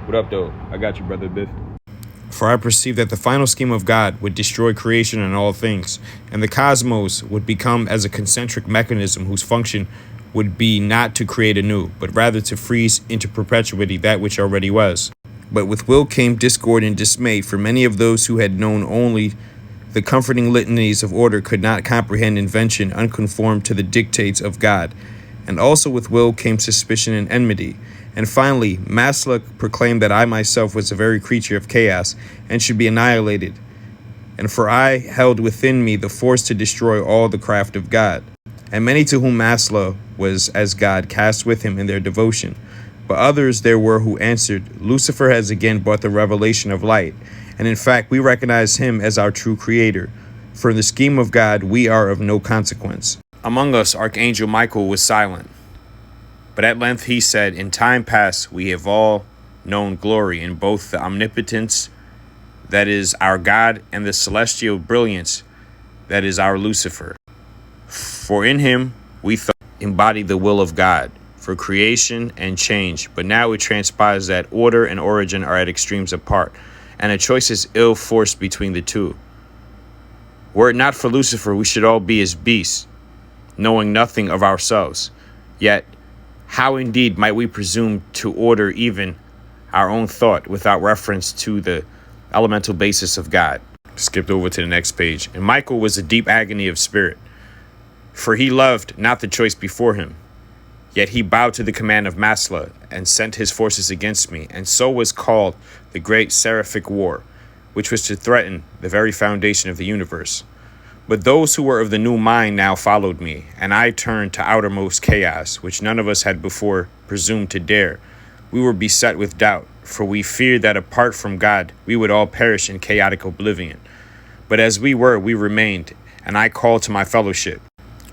What up, though? I got you, brother Biff. For I perceive that the final scheme of God would destroy creation and all things, and the cosmos would become as a concentric mechanism whose function would be not to create anew, but rather to freeze into perpetuity that which already was. But with will came discord and dismay, for many of those who had known only the comforting litanies of order could not comprehend invention unconformed to the dictates of God. And also with will came suspicion and enmity. And finally, Maslow proclaimed that I myself was a very creature of chaos and should be annihilated. And for I held within me the force to destroy all the craft of God. And many to whom Maslow was as God cast with him in their devotion. But others there were who answered, Lucifer has again brought the revelation of light. And in fact, we recognize him as our true creator. For in the scheme of God, we are of no consequence. Among us, Archangel Michael was silent. But at length he said, in time past, we have all known glory in both the omnipotence, that is our God, and the celestial brilliance, that is our Lucifer. For in him we thought embodied the will of God for creation and change. But now it transpires that order and origin are at extremes apart, and a choice is ill forced between the two. Were it not for Lucifer, we should all be as beasts, knowing nothing of ourselves. Yet, how indeed might we presume to order even our own thought without reference to the elemental basis of God? Skipped over to the next page. And Michael was a deep agony of spirit, for he loved not the choice before him. Yet he bowed to the command of Maslow and sent his forces against me, and so was called the Great Seraphic War, which was to threaten the very foundation of the universe. But those who were of the new mind now followed me, and I turned to outermost chaos, which none of us had before presumed to dare. We were beset with doubt, for we feared that apart from God, we would all perish in chaotic oblivion. But as we were, we remained, and I called to my fellowship.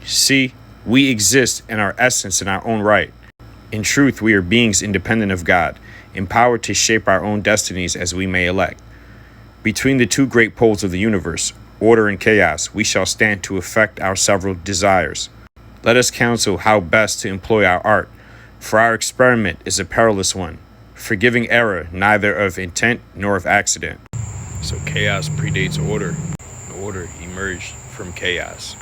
See, we exist in our essence in our own right. In truth, we are beings independent of God, empowered to shape our own destinies as we may elect. Between the two great poles of the universe, order and chaos, we shall stand to effect our several desires. Let us counsel how best to employ our art, for our experiment is a perilous one, forgiving error neither of intent nor of accident. So chaos predates order. And order emerged from chaos.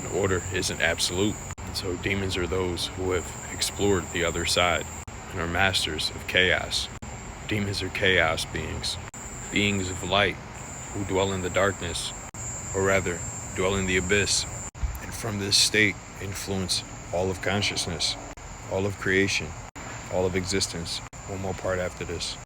And order isn't absolute. And so demons are those who have explored the other side and are masters of chaos. Demons are chaos beings, beings of light who dwell in the darkness, or rather, dwell in the abyss, and from this state influence all of consciousness, all of creation, all of existence. One more part after this.